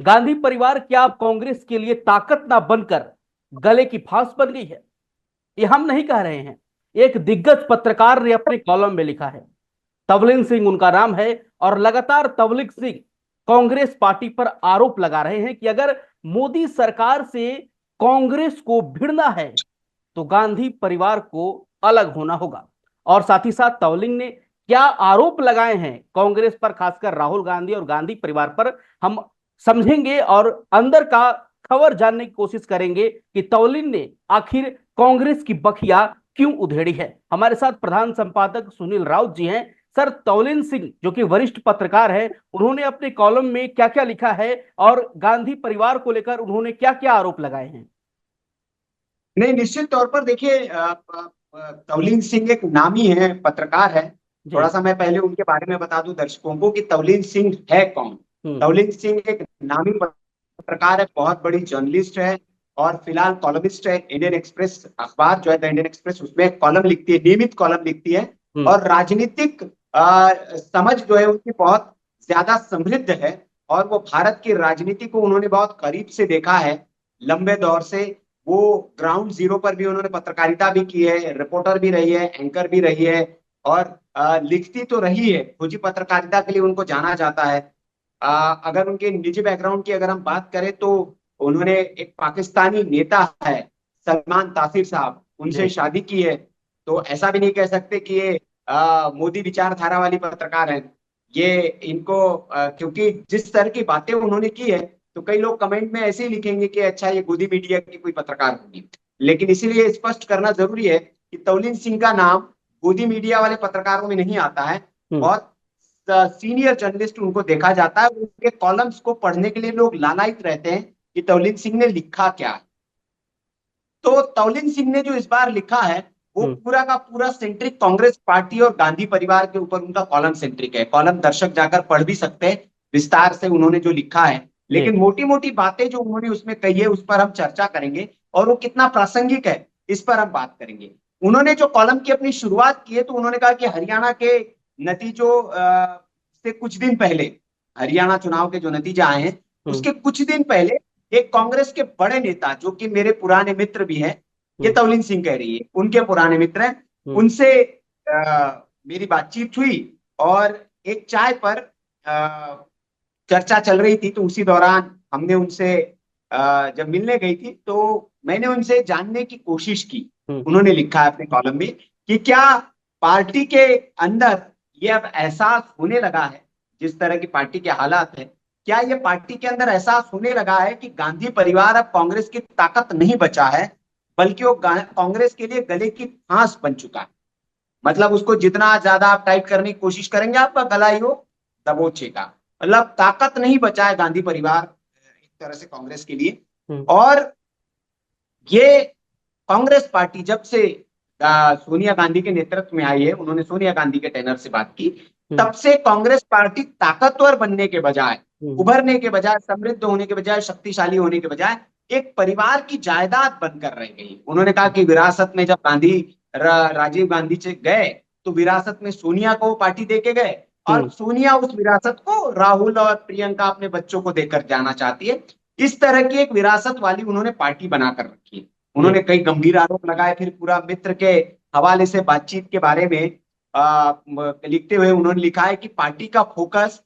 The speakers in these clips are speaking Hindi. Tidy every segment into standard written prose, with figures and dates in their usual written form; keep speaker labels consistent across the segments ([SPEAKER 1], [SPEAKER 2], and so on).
[SPEAKER 1] गांधी परिवार क्या अब कांग्रेस के लिए ताकत ना बनकर गले की फांस बन गई है? ये हम नहीं कह रहे हैं, एक दिग्गज पत्रकार ने अपने कॉलम में लिखा है। तवलीन सिंह उनका नाम है और लगातार तवलीन सिंह कांग्रेस पार्टी पर आरोप लगा रहे हैं कि अगर मोदी सरकार से कांग्रेस को भिड़ना है तो गांधी परिवार को अलग होना होगा। और साथ ही साथ तवलिंग ने क्या आरोप लगाए हैं कांग्रेस पर, खासकर राहुल गांधी और गांधी परिवार पर, हम समझेंगे और अंदर का खबर जानने की कोशिश करेंगे कि तवलिंग ने आखिर कांग्रेस की बखिया क्यों उधेड़ी है। हमारे साथ प्रधान संपादक सुनील राउत जी हैं। सर, तवलिन सिंह जो कि वरिष्ठ पत्रकार हैं, उन्होंने अपने कॉलम में क्या क्या लिखा है और गांधी परिवार को लेकर उन्होंने क्या क्या आरोप लगाए हैं?
[SPEAKER 2] नहीं, निश्चित तौर पर देखिए, तवलीन सिंह एक नामी है, पत्रकार है।
[SPEAKER 1] जी।
[SPEAKER 2] थोड़ा सा मैं पहले उनके बारे में बता दूं दर्शकों को कि तवलीन सिंह है कौन।
[SPEAKER 1] हम्म।
[SPEAKER 2] तवलीन सिंह एक नामी पत्रकार है, बहुत बड़ी जर्नलिस्ट है और फिलहाल कॉलमिस्ट है। इंडियन एक्सप्रेस अखबार जो है, द इंडियन एक्सप्रेस, उसमें कॉलम लिखती है, नियमित कॉलम लिखती है।
[SPEAKER 1] हम्म।
[SPEAKER 2] और राजनीतिक समझ जो है उनकी बहुत ज्यादा समृद्ध है। और वो भारत की राजनीति को उन्होंने बहुत करीब से देखा है, लंबे दौर से। वो ग्राउंड जीरो पर भी उन्होंने पत्रकारिता भी की है, रिपोर्टर भी रही है, एंकर भी रही है। और लिखती तो रही है, खोजी पत्रकारिता के लिए उनको जाना जाता है। अगर उनके निजी बैकग्राउंड की अगर हम बात करें तो उन्होंने एक पाकिस्तानी नेता है, सलमान तासिर साहब, उनसे
[SPEAKER 1] जी।
[SPEAKER 2] शादी की है। तो ऐसा भी नहीं कह सकते कि ये मोदी विचारधारा वाली पत्रकार है। ये इनको क्योंकि जिस तरह की बातें उन्होंने की है, तो कई लोग कमेंट में ऐसे ही लिखेंगे कि अच्छा ये गोदी मीडिया की कोई पत्रकार होगी। लेकिन इसीलिए स्पष्ट करना जरूरी है कि तवलीन सिंह का नाम गोदी मीडिया वाले पत्रकारों में नहीं आता है।
[SPEAKER 1] हम्म।
[SPEAKER 2] बहुत सीनियर जर्नलिस्ट उनको देखा जाता है, उनके कॉलम्स को पढ़ने के लिए लोग लालायित रहते हैं कि तवलीन सिंह ने लिखा क्या है। तो तवलीन सिंह ने जो इस बार लिखा है, वो
[SPEAKER 1] हम्म।
[SPEAKER 2] पूरा का पूरा सेंट्रिक कांग्रेस पार्टी और गांधी परिवार के ऊपर उनका कॉलम सेंट्रिक है। कॉलम दर्शक जाकर पढ़ भी सकते हैं, विस्तार से उन्होंने जो लिखा है।
[SPEAKER 1] जी।
[SPEAKER 2] लेकिन मोटी मोटी बातें जो उन्होंने उसमें कही है उस पर हम चर्चा करेंगे, और वो कितना प्रासंगिक है इस पर हम बात करेंगे। उन्होंने जो कॉलम की अपनी शुरुआत की है, तो उन्होंने कहा कि हरियाणा के नतीजों से कुछ दिन पहले, हरियाणा चुनाव के जो नतीजे आए हैं
[SPEAKER 1] हम्म।
[SPEAKER 2] उसके कुछ दिन पहले, एक कांग्रेस के बड़े नेता जो कि मेरे पुराने मित्र भी हैं, ये
[SPEAKER 1] हम्म।
[SPEAKER 2] तवलीन सिंह कह रही है, उनके पुराने मित्र हैं,
[SPEAKER 1] हम्म।
[SPEAKER 2] उनसे मेरी बातचीत हुई। और एक चाय पर चर्चा चल रही थी, तो उसी दौरान हमने उनसे जब मिलने गई थी, तो मैंने उनसे जानने की कोशिश की।
[SPEAKER 1] हम्म।
[SPEAKER 2] उन्होंने लिखा है अपने कॉलम में कि क्या पार्टी के अंदर ये अब एहसास होने लगा है, जिस तरह की पार्टी के हालात है, क्या ये पार्टी के अंदर एहसास होने लगा है कि गांधी परिवार अब कांग्रेस की ताकत नहीं बचा है, बल्कि वो कांग्रेस के लिए गले की फांस बन चुका है। मतलब उसको जितना ज्यादा आप टाइट करने की कोशिश करेंगे, आपका गला ही वो दबोचेगा। मतलब ताकत नहीं बचा है गांधी परिवार एक तरह से कांग्रेस के लिए।
[SPEAKER 1] हम्म।
[SPEAKER 2] और ये कांग्रेस पार्टी जब से सोनिया गांधी के नेतृत्व में आई है, उन्होंने सोनिया गांधी के टेनर से बात की,
[SPEAKER 1] हम्म।
[SPEAKER 2] तब से कांग्रेस पार्टी ताकतवर बनने के बजाय,
[SPEAKER 1] हम्म।
[SPEAKER 2] उभरने के बजाय, समृद्ध होने के बजाय, शक्तिशाली होने के बजाय, एक परिवार की जायदाद बनकर रह गई। उन्होंने कहा कि विरासत में जब गांधी राजीव गांधी से गए, तो विरासत में सोनिया को पार्टी दे के गए, और
[SPEAKER 1] हम्म।
[SPEAKER 2] सोनिया उस विरासत को राहुल और प्रियंका अपने बच्चों को देकर जाना चाहती है। इस तरह की एक विरासत वाली उन्होंने पार्टी बनाकर रखी है।
[SPEAKER 1] जी।
[SPEAKER 2] उन्होंने कई गंभीर आरोप लगाए। फिर पूरा मित्र के हवाले से बातचीत के बारे में लिखते हुए उन्होंने लिखा है कि पार्टी का फोकस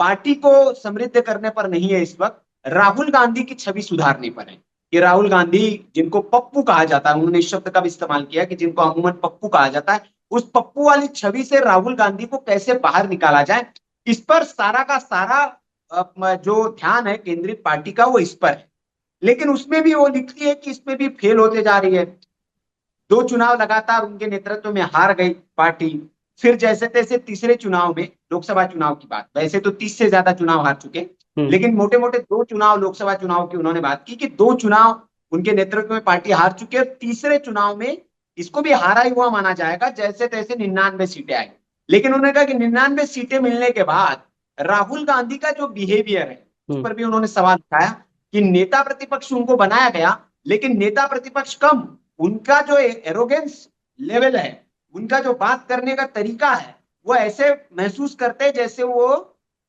[SPEAKER 2] पार्टी को समृद्ध करने पर नहीं है इस वक्त, राहुल गांधी की छवि सुधारने पर है। कि राहुल गांधी, जिनको पप्पू कहा जाता है, उन्होंने इस शब्द का भी इस्तेमाल किया कि जिनको अमूमन पप्पू कहा जाता है, उस पप्पू वाली छवि से राहुल गांधी को कैसे बाहर निकाला जाए, इस पर सारा का सारा जो ध्यान है केंद्रित पार्टी का, वो इस पर है। लेकिन उसमें भी वो लिखती है कि इसमें भी फेल होते जा रही है। दो चुनाव लगातार उनके नेतृत्व में हार गई पार्टी। फिर जैसे तैसे तीसरे चुनाव में, लोकसभा चुनाव की बात, वैसे तो 30 से ज्यादा चुनाव हार चुके,
[SPEAKER 1] हम्म।
[SPEAKER 2] लेकिन मोटे मोटे दो चुनाव लोकसभा चुनाव की उन्होंने बात की कि दो चुनाव उनके नेतृत्व में पार्टी हार चुकी है। तीसरे चुनाव में इसको भी हारा ही हुआ माना जाएगा, जैसे तैसे 99 सीटें आई। लेकिन उन्होंने कहा कि 99 सीटें मिलने के बाद राहुल गांधी का जो बिहेवियर है, उस
[SPEAKER 1] हम्म।
[SPEAKER 2] पर भी उन्होंने सवाल उठाया कि नेता प्रतिपक्ष उनको बनाया गया, लेकिन नेता प्रतिपक्ष कम, उनका जो एरोगेंस लेवल है, उनका जो बात करने का तरीका है, वो ऐसे महसूस करते हैं जैसे वो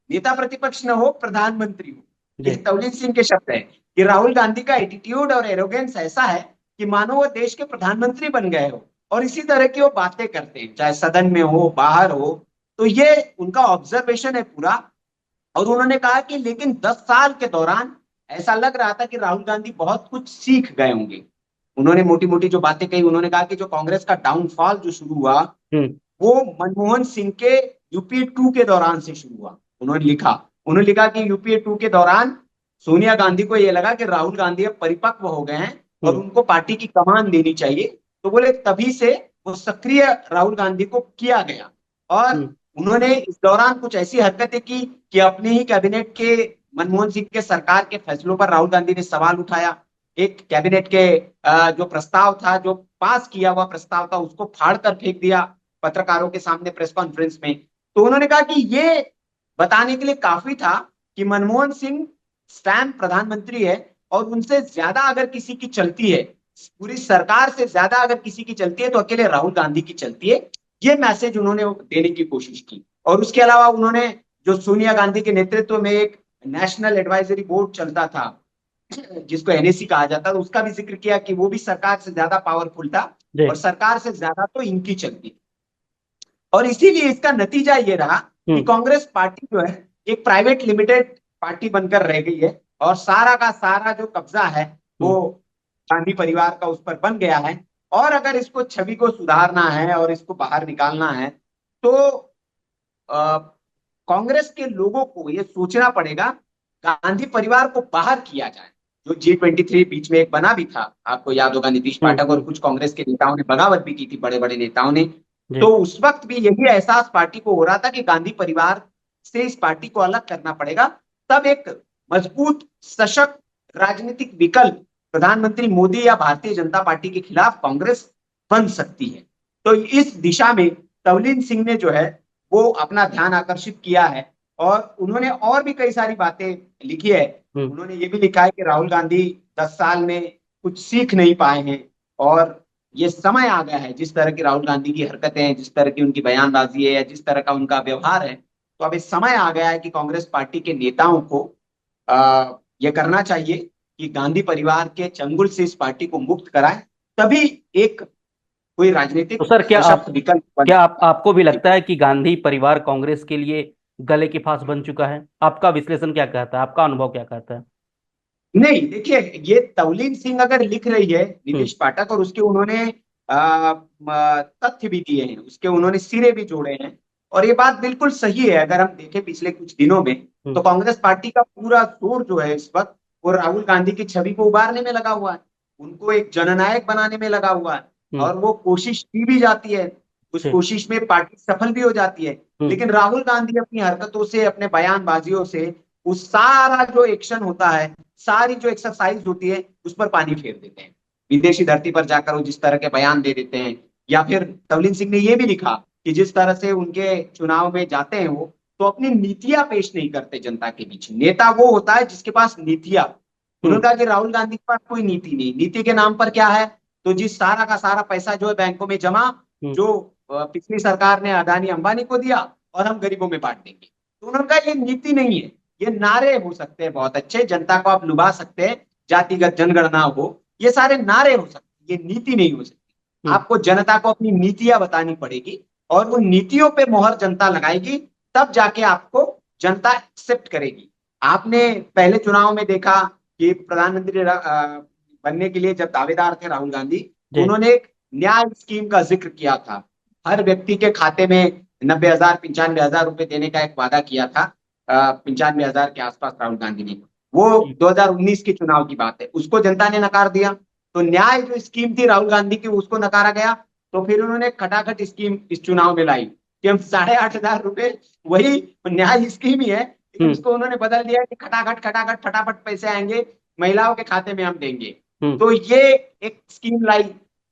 [SPEAKER 2] नेता प्रतिपक्ष न हो, प्रधानमंत्री हो।
[SPEAKER 1] जी।
[SPEAKER 2] ये तवलीन सिंह के शब्द है कि राहुल गांधी का एटीट्यूड और एरोगेंस ऐसा है कि मानो वो देश के प्रधानमंत्री बन गए हो, और इसी तरह की वो बातें करते हैं, चाहे सदन में हो बाहर हो। तो ये उनका ऑब्जर्वेशन है पूरा। और उन्होंने कहा कि लेकिन 10 साल के दौरान ऐसा लग रहा था कि राहुल गांधी बहुत कुछ सीख गए होंगे। उन्होंने मोटी मोटी जो बातें कही, उन्होंने कहा कि जो कांग्रेस का डाउनफॉल जो शुरू हुआ
[SPEAKER 1] हम्म।
[SPEAKER 2] वो मनमोहन सिंह के यूपीए 2 के दौरान से शुरू हुआ। उन्होंने लिखा कि यूपीए 2 के दौरान सोनिया गांधी को यह लगा कि राहुल गांधी अब परिपक्व हो गए हैं और
[SPEAKER 1] हम्म।
[SPEAKER 2] उनको पार्टी की कमान देनी चाहिए। तो बोले तभी से वो सक्रिय राहुल गांधी को किया गया। और
[SPEAKER 1] हम्म।
[SPEAKER 2] उन्होंने इस दौरान कुछ ऐसी हरकतें की कि अपने ही कैबिनेट के, मनमोहन सिंह के सरकार के फैसलों पर राहुल गांधी ने सवाल उठाया। एक कैबिनेट के जो प्रस्ताव था, जो पास किया हुआ प्रस्ताव था, उसको फाड़ कर फेंक दिया पत्रकारों के सामने प्रेस कॉन्फ्रेंस में। तो उन्होंने कहा कि ये बताने के लिए काफी था कि मनमोहन सिंह स्टैम्प प्रधानमंत्री है, और उनसे ज्यादा अगर किसी की चलती है, पूरी सरकार से ज्यादा अगर किसी की चलती है तो अकेले राहुल गांधी की चलती है। ये मैसेज उन्होंने देने की कोशिश की। और उसके अलावा उन्होंने जो सोनिया गांधी के नेतृत्व में एक नेशनल एडवाइजरी बोर्ड चलता था, जिसको एनएसी कहा जाता था, उसका भी जिक्र किया कि वो भी सरकार से ज्यादा पावरफुल था,
[SPEAKER 1] जी।
[SPEAKER 2] और सरकार से ज्यादा तो इनकी चलती थी। और इसीलिए इसका नतीजा ये रहा कि
[SPEAKER 1] हम्म।
[SPEAKER 2] कांग्रेस पार्टी जो है एक प्राइवेट लिमिटेड पार्टी बनकर रह गई है, और सारा का सारा जो कब्जा है
[SPEAKER 1] हम्म।
[SPEAKER 2] वो गांधी परिवार का उस पर बन गया है। और अगर इसको छवि को सुधारना है और इसको बाहर निकालना है, तो अ, कांग्रेस के लोगों को ये सोचना पड़ेगा, गांधी परिवार को बाहर किया जाए। जो G23 बीच में एक बना भी था, आपको याद होगा, नीतीश पाठक और
[SPEAKER 1] हम्म।
[SPEAKER 2] कुछ कांग्रेस के नेताओं ने बगावत भी की थी, बड़े बड़े नेताओं ने।
[SPEAKER 1] जी।
[SPEAKER 2] तो उस वक्त भी यही एहसास पार्टी को हो रहा था कि गांधी परिवार से इस पार्टी को अलग करना पड़ेगा। तब एक मजबूत सशक्त राजनीतिक विकल्प प्रधानमंत्री मोदी या भारतीय जनता पार्टी के खिलाफ कांग्रेस बन सकती है। तो इस दिशा में तवलीन सिंह ने जो है वो अपना ध्यान आकर्षित किया है। और उन्होंने और भी कई सारी बातें लिखी है।
[SPEAKER 1] हम्म।
[SPEAKER 2] उन्होंने ये भी लिखा है कि राहुल गांधी 10 साल में कुछ सीख नहीं पाए हैं, और ये समय आ गया है, जिस तरह की राहुल गांधी की हरकतें हैं, जिस तरह की उनकी बयानबाजी है, या जिस तरह का उनका व्यवहार है, तो अब इस समय आ गया है कि कांग्रेस पार्टी के नेताओं को यह करना चाहिए कि गांधी परिवार के चंगुल से इस पार्टी को मुक्त कराए। तभी एक कोई
[SPEAKER 1] तो
[SPEAKER 2] राजनीतिक
[SPEAKER 1] सर,
[SPEAKER 2] सशक्त विकल्प बन।
[SPEAKER 1] आपको भी लगता है कि गांधी परिवार कांग्रेस के लिए गले की फांस बन चुका है? आपका विश्लेषण क्या कहता है? आपका अनुभव क्या कहता है?
[SPEAKER 2] नहीं, देखिए, ये तवलीन सिंह अगर लिख रही है,
[SPEAKER 1] हम्म।
[SPEAKER 2] नीतीश पाठक, और उसके उन्होंने तथ्य भी दिए हैं, उसके उन्होंने सिरे भी जोड़े हैं, और ये बात बिल्कुल सही है। अगर हम देखें पिछले कुछ दिनों में, तो
[SPEAKER 1] हम्म।
[SPEAKER 2] कांग्रेस पार्टी का पूरा जोर जो है इस वक्त वो राहुल गांधी की छवि को उभारने में लगा हुआ है, उनको एक जननायक बनाने में लगा हुआ है।
[SPEAKER 1] हम्म।
[SPEAKER 2] और वो कोशिश की भी जाती है, उस
[SPEAKER 1] जी।
[SPEAKER 2] कोशिश में पार्टी सफल भी हो जाती है।
[SPEAKER 1] हम्म।
[SPEAKER 2] लेकिन राहुल गांधी अपनी हरकतों से, अपने बयानबाजियों से, उस सारा जो एक्शन होता है, सारी जो एक्सरसाइज होती है, उस पर पानी फेर देते हैं। विदेशी धरती पर जाकर वो जिस तरह के बयान दे देते हैं, या फिर तवलीन सिंह ने यह भी लिखा कि जिस तरह से उनके चुनाव में जाते हैं वो, तो अपनी नीतियां पेश नहीं करते जनता के बीच। नेता वो होता है जिसके पास नीतियां। उन्होंने
[SPEAKER 1] हम्म।
[SPEAKER 2] कहा कि राहुल गांधी के पास कोई नीति नहीं। नीति के नाम पर क्या है? तो जिस सारा का सारा पैसा जो है बैंकों में जमा,
[SPEAKER 1] हम्म।
[SPEAKER 2] जो पिछली सरकार ने अदानी अंबानी को दिया, और हम गरीबों में बांट देंगे। तो उन्होंने कहा ये नीति नहीं है। ये नारे हो सकते हैं बहुत अच्छे, जनता को आप लुभा सकते हैं, जातिगत जनगणना हो, ये सारे नारे हो सकते हैं, ये नीति नहीं हो सकती।
[SPEAKER 1] हम्म।
[SPEAKER 2] आपको जनता को अपनी नीतियां बतानी पड़ेगी, और उन नीतियों पे मोहर जनता लगाएगी, तब जाके आपको जनता एक्सेप्ट करेगी। आपने पहले चुनाव में देखा कि प्रधानमंत्री बनने के लिए जब दावेदार थे राहुल गांधी, तो
[SPEAKER 1] जी।
[SPEAKER 2] उन्होंने एक न्याय स्कीम का जिक्र किया था। हर व्यक्ति के खाते में 90,000 95,000 रुपए देने का एक वादा किया था। 95,000 के आसपास राहुल गांधी ने। वो
[SPEAKER 1] हम्म।
[SPEAKER 2] 2019 के चुनाव की बात है, उसको जनता ने नकार दिया। तो न्याय जो स्कीम थी राहुल गांधी की, उसको नकारा गया। तो फिर उन्होंने खटाखट स्कीम इस चुनाव में लाई कि हम 8,500 रुपए, वही न्याय स्कीम ही है, लेकिन
[SPEAKER 1] हम्म।
[SPEAKER 2] उसको उन्होंने बदल दिया कि खटाखट खटाखट फटाफट पैसे आएंगे, महिलाओं के खाते में हम देंगे।
[SPEAKER 1] हम्म।
[SPEAKER 2] तो ये एक स्कीम लाई,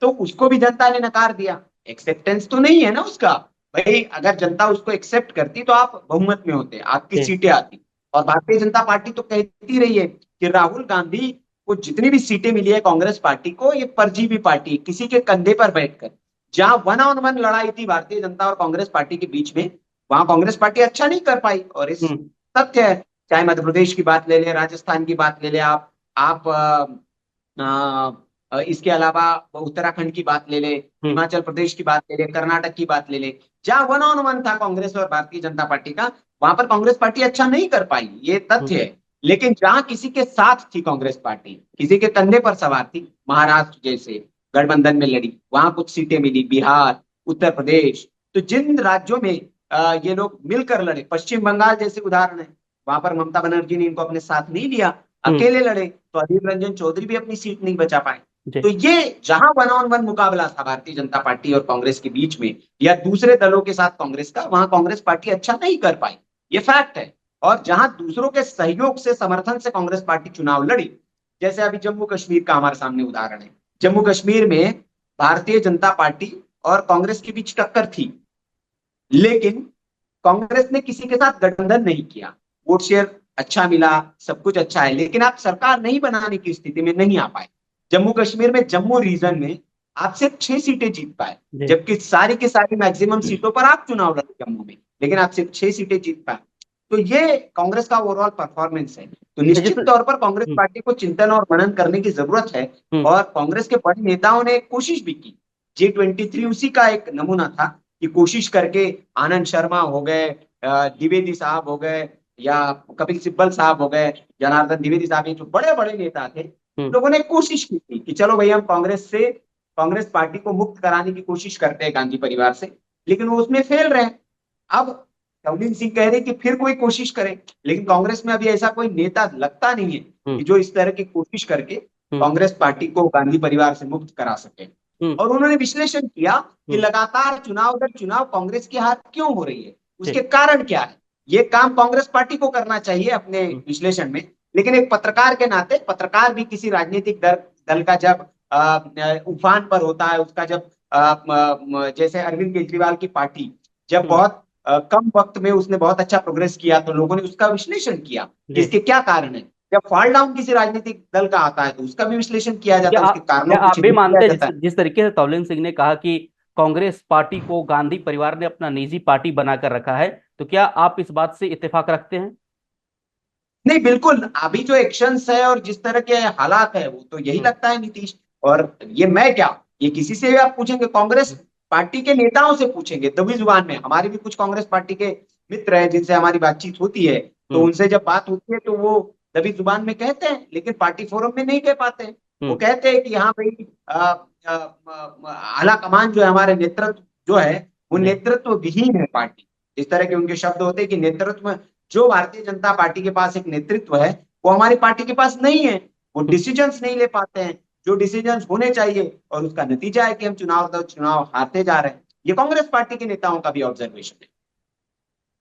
[SPEAKER 2] तो उसको भी जनता ने नकार दिया। एक्सेप्टेंस तो नहीं है ना उसका। भाई अगर जनता उसको एक्सेप्ट करती तो आप बहुमत में होते, आपकी
[SPEAKER 1] जी।
[SPEAKER 2] सीटें आती। और भारतीय जनता पार्टी तो कहती रही है कि राहुल गांधी को जितनी भी सीटें मिली है कांग्रेस पार्टी को, ये परजीवी पार्टी है, किसी के कंधे पर बैठकर। जहां वन ऑन वन लड़ाई थी भारतीय जनता और कांग्रेस पार्टी के बीच में, वहां कांग्रेस पार्टी अच्छा नहीं कर पाई। और इस
[SPEAKER 1] हम्म।
[SPEAKER 2] तथ्य है चाहे मध्य प्रदेश की बात ले ले, राजस्थान की बात ले ले, आप इसके अलावा उत्तराखंड की बात ले ले,
[SPEAKER 1] हम्म।
[SPEAKER 2] हिमाचल प्रदेश की बात ले ले, कर्नाटक की बात ले ले, जहां वन ऑन वन था कांग्रेस और भारतीय जनता पार्टी का, वहां पर कांग्रेस पार्टी अच्छा नहीं कर पाई, ये
[SPEAKER 1] हम्म।
[SPEAKER 2] तथ्य है। लेकिन जहां किसी के साथ थी कांग्रेस पार्टी, किसी के कंधे पर सवार थी, महाराष्ट्र जैसे गठबंधन में लड़ी, वहां कुछ सीटें मिली, बिहार, उत्तर प्रदेश, तो जिन राज्यों में ये लोग मिलकर लड़े, पश्चिम बंगाल जैसे उदाहरण है, वहां पर ममता बनर्जी ने इनको अपने साथ नहीं लिया,
[SPEAKER 1] हम्म।
[SPEAKER 2] अकेले लड़े, तो अधीर रंजन चौधरी भी अपनी सीट नहीं बचा पाए।
[SPEAKER 1] जी।
[SPEAKER 2] तो ये जहां वन ऑन वन मुकाबला था भारतीय जनता पार्टी और कांग्रेस के बीच में, या दूसरे दलों के साथ कांग्रेस का, वहां कांग्रेस पार्टी अच्छा नहीं कर पाई, ये फैक्ट है। और जहां दूसरों के सहयोग से, समर्थन से कांग्रेस पार्टी चुनाव लड़ी, जैसे अभी जम्मू कश्मीर का हमारे सामने उदाहरण है, जम्मू कश्मीर में भारतीय जनता पार्टी और कांग्रेस के बीच टक्कर थी, लेकिन कांग्रेस ने किसी के साथ गठबंधन नहीं किया, वोट शेयर अच्छा मिला, सब कुछ अच्छा है, लेकिन आप सरकार नहीं बनाने की स्थिति में नहीं आ पाए। जम्मू कश्मीर में, जम्मू रीजन में आप सिर्फ 6 सीटें जीत पाए,
[SPEAKER 1] जी।
[SPEAKER 2] जबकि सारी की सारी मैक्सिमम सीटों पर आप चुनाव लड़े जम्मू में, लेकिन आप सिर्फ 6 सीटें जीत पाए। तो ये कांग्रेस का ओवरऑल परफॉर्मेंस है। तो
[SPEAKER 1] जिस
[SPEAKER 2] निश्चित तौर पर कांग्रेस पार्टी को चिंतन और मनन करने की जरूरत है।
[SPEAKER 1] हम्म।
[SPEAKER 2] और कांग्रेस के बड़े नेताओं ने कोशिश भी की, G23 उसी का एक नमूना था, कि कोशिश करके आनंद शर्मा हो गए, द्विवेदी साहब हो गए, या कपिल सिब्बल साहब हो गए, जनार्दन द्विवेदी साहब, ये जो बड़े बड़े नेता थे,
[SPEAKER 1] हम्म।
[SPEAKER 2] लोगों ने कोशिश की थी कि चलो भाई हम कांग्रेस पार्टी को मुक्त कराने की कोशिश करते हैं गांधी परिवार से, लेकिन वो उसमें फेल रहे। अब नवनीत सिंह कह रहे कि फिर कोई कोशिश करे, लेकिन कांग्रेस में अभी ऐसा कोई नेता लगता नहीं है
[SPEAKER 1] हम्म।
[SPEAKER 2] कि जो इस तरह की कोशिश करके
[SPEAKER 1] हम्म।
[SPEAKER 2] कांग्रेस पार्टी को गांधी परिवार से मुक्त करा सके।
[SPEAKER 1] हम्म।
[SPEAKER 2] और उन्होंने विश्लेषण किया कि
[SPEAKER 1] हम्म।
[SPEAKER 2] लगातार चुनाव दर चुनाव कांग्रेस की हार क्यों हो रही है,
[SPEAKER 1] जी।
[SPEAKER 2] उसके कारण क्या है। ये काम कांग्रेस पार्टी को करना चाहिए अपने
[SPEAKER 1] हम्म।
[SPEAKER 2] विश्लेषण में, लेकिन एक पत्रकार के नाते, पत्रकार भी किसी राजनीतिक दल का जब उफान पर होता है, उसका जब जैसे अरविंद केजरीवाल की पार्टी जब
[SPEAKER 1] हम्म।
[SPEAKER 2] बहुत कम वक्त में उसने बहुत अच्छा प्रोग्रेस किया, तो लोगों ने उसका विश्लेषण किया कि
[SPEAKER 1] जी।
[SPEAKER 2] इसके क्या कारण है। जब फॉल डाउन किसी राजनीतिक दल का आता है, तो उसका भी विश्लेषण किया
[SPEAKER 1] क्या
[SPEAKER 2] जाता है, उसके कारणों
[SPEAKER 1] क्या
[SPEAKER 2] को
[SPEAKER 1] आप भी
[SPEAKER 2] चिन्हित किया
[SPEAKER 1] मानते हैं,
[SPEAKER 2] जाता है।
[SPEAKER 1] जिस जिस तरीके से तवलीन सिंह ने कहा कि कांग्रेस पार्टी को गांधी परिवार ने अपना निजी पार्टी बनाकर रखा है, तो क्या आप इस बात से इत्तेफाक रखते हैं?
[SPEAKER 2] नहीं, बिल्कुल, अभी जो एक्शंस है और जिस तरह के हालात है, वो तो यही
[SPEAKER 1] हम्म।
[SPEAKER 2] लगता है नीतीश। और ये मैं क्या, ये किसी से भी आप पूछेंगे, कांग्रेस पार्टी के नेताओं से पूछेंगे, दबी जुबान में, हमारे भी कुछ कांग्रेस पार्टी के मित्र हैं जिनसे हमारी बातचीत होती है, तो
[SPEAKER 1] हम्म।
[SPEAKER 2] उनसे जब बात होती है तो वो दबी जुबान में कहते हैं, लेकिन पार्टी फोरम में नहीं कह पाते हैं। वो
[SPEAKER 1] हम्म।
[SPEAKER 2] कहते हैं कि हाँ भाई, आला कमान जो है, हमारे नेतृत्व जो है, वो
[SPEAKER 1] जी।
[SPEAKER 2] नेतृत्व विहीन है पार्टी। इस तरह के उनके शब्द होते हैं कि नेतृत्व, जो भारतीय जनता पार्टी के पास एक नेतृत्व है, वो हमारी पार्टी के पास नहीं है। वो
[SPEAKER 1] हम्म।
[SPEAKER 2] डिसीजंस नहीं ले पाते हैं जो डिसीजंस होने चाहिए, और उसका नतीजा है कि हम चुनाव दर चुनाव हारते जा रहे हैं। ये कांग्रेस पार्टी के नेताओं का भी ऑब्जर्वेशन है।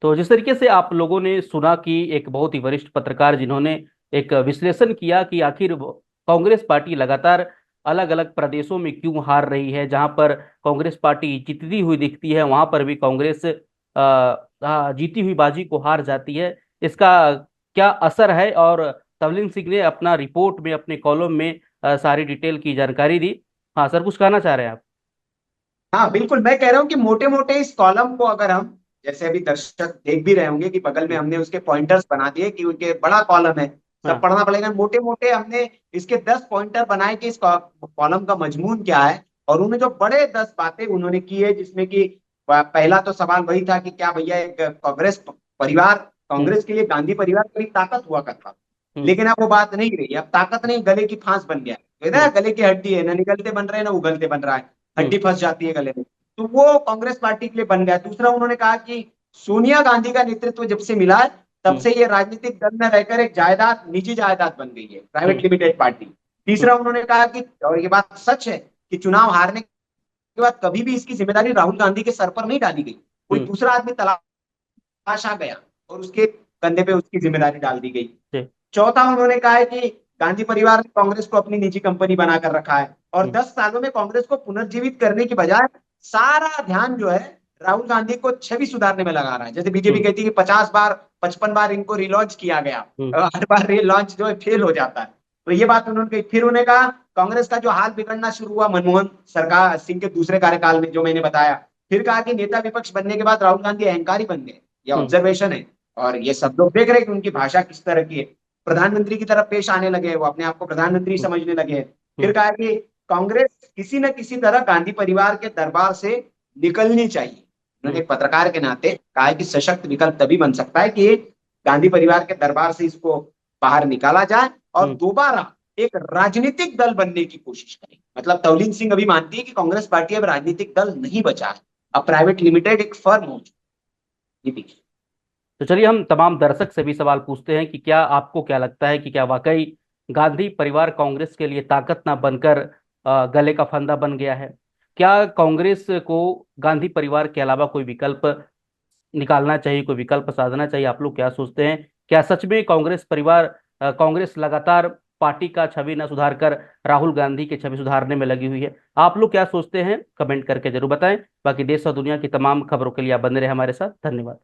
[SPEAKER 1] तो जिस तरीके से आप लोगों ने सुना कि एक बहुत ही वरिष्ठ पत्रकार जिन्होंने एक विश्लेषण किया कि आखिर कांग्रेस पार्टी लगातार अलग अलग प्रदेशों में क्यों हार रही है, जहां पर कांग्रेस पार्टी जीतती हुई दिखती है वहां पर भी कांग्रेस जीती हुई बाजी को हार जाती है, इसका क्या असर है? और तवलीन सिंह ने अपना रिपोर्ट में, अपने कॉलम में सारी डिटेल की जानकारी दी। हाँ सर, कुछ कहना चाह रहे हैं आप?
[SPEAKER 2] हाँ बिल्कुल, मैं कह रहा हूँ कि मोटे मोटे इस कॉलम को अगर हम, जैसे अभी दर्शक देख भी रहे होंगे कि बगल में
[SPEAKER 1] हम्म।
[SPEAKER 2] हमने उसके पॉइंटर्स बना दिए, कि उनके बड़ा कॉलम है, सब
[SPEAKER 1] हाँ।
[SPEAKER 2] पढ़ना पड़ेगा। मोटे मोटे हमने इसके 10 पॉइंटर बनाए कि इस कॉलम का मजमून क्या है, और उन्होंने जो बड़े 10 बातें उन्होंने की है, जिसमें कि पहला तो सवाल वही था कि क्या भैया एक कांग्रेस परिवार,
[SPEAKER 1] हम्म।
[SPEAKER 2] कांग्रेस के लिए गांधी परिवार बड़ी ताकत हुआ करता,
[SPEAKER 1] हम्म।
[SPEAKER 2] लेकिन अब वो बात नहीं रही। अब ताकत नहीं, गले की फांस बन गया है।
[SPEAKER 1] हम्म।
[SPEAKER 2] गले की हड्डी है, ना निकलते बन रहे हैं ना उगलते बन रहा है,
[SPEAKER 1] हम्म।
[SPEAKER 2] हड्डी फंस जाती है गले में। तो वो कांग्रेस पार्टी के लिए बन गया। दूसरा, उन्होंने कहा कि सोनिया गांधी का नेतृत्व जब से मिला है, तब
[SPEAKER 1] हम्म।
[SPEAKER 2] से ये राजनीतिक दल में रहकर एक जायदाद, निजी जायदाद बन गई है, प्राइवेट
[SPEAKER 1] हम्म।
[SPEAKER 2] Limited party.
[SPEAKER 1] हम्म।
[SPEAKER 2] तीसरा, उन्होंने कहा कि, और ये बात सच है, कि चुनाव हारने के बाद कभी भी इसकी जिम्मेदारी राहुल गांधी के सर पर नहीं डाली गई, कोई
[SPEAKER 1] हम्म।
[SPEAKER 2] दूसरा आदमी तलाश आ गया और उसके कंधे पे उसकी जिम्मेदारी डाल दी गई।
[SPEAKER 1] जी।
[SPEAKER 2] चौथा, उन्होंने कहा है कि गांधी परिवार ने कांग्रेस को अपनी निजी कंपनी बनाकर रखा है, और
[SPEAKER 1] हम्म।
[SPEAKER 2] 10 सालों में कांग्रेस को पुनर्जीवित करने की बजाय सारा ध्यान जो है राहुल गांधी को छवि सुधारने में लगा रहा है। जैसे बीजेपी
[SPEAKER 1] हम्म।
[SPEAKER 2] कहती है कि 50 बार, 55 बार इनको रिलॉन्च किया गया,
[SPEAKER 1] हम्म।
[SPEAKER 2] हर बार रिलॉन्च जो है फेल हो जाता है। तो ये बात उन्होंने कही। फिर उन्होंने कहा कांग्रेस का जो हाल बिगड़ना शुरू हुआ मनमोहन सरकार सिंह के दूसरे कार्यकाल में, जो मैंने बताया। फिर कहा कि नेता विपक्ष बनने के बाद राहुल गांधी अहंकारी बन गए, ये
[SPEAKER 1] हम्म।
[SPEAKER 2] ऑब्जर्वेशन है। और ये सब लोग देख रहे हैं कि उनकी भाषा किस तरह की है। प्रधानमंत्री की तरफ पेश आने लगे, वो अपने आप को प्रधानमंत्री
[SPEAKER 1] हम्म,
[SPEAKER 2] समझने लगे। फिर
[SPEAKER 1] हम्म,
[SPEAKER 2] कहा कि कांग्रेस किसी न किसी तरह गांधी परिवार के दरबार से निकलनी चाहिए। उन्होंने
[SPEAKER 1] हम्म,
[SPEAKER 2] एक पत्रकार के नाते कहा है कि सशक्त विकल्प तभी बन सकता है कि गांधी परिवार के दरबार से इसको बाहर निकाला जाए और
[SPEAKER 1] हम्म।
[SPEAKER 2] दोबारा एक राजनीतिक दल बनने की कोशिश करें। मतलब तवलीन सिंह अभी मानती है कि कांग्रेस पार्टी अब राजनीतिक दल नहीं बचा है, अब प्राइवेट लिमिटेड एक फर्म हो चुकी है।
[SPEAKER 1] तो चलिए हम तमाम दर्शक से भी सवाल पूछते हैं कि क्या आपको क्या लगता है कि क्या वाकई गांधी परिवार कांग्रेस के लिए ताकत ना बनकर गले का फंदा बन गया है? क्या कांग्रेस को गांधी परिवार के अलावा कोई विकल्प निकालना चाहिए, कोई विकल्प साधना चाहिए? आप लोग क्या सोचते हैं? क्या सच में कांग्रेस परिवार कांग्रेस लगातार पार्टी का छवि न सुधार कर राहुल गांधी की छवि सुधारने में लगी हुई है? आप लोग क्या सोचते हैं कमेंट करके जरूर बताएं। बाकी देश और दुनिया की तमाम खबरों के लिए आप बने रहे हमारे साथ। धन्यवाद।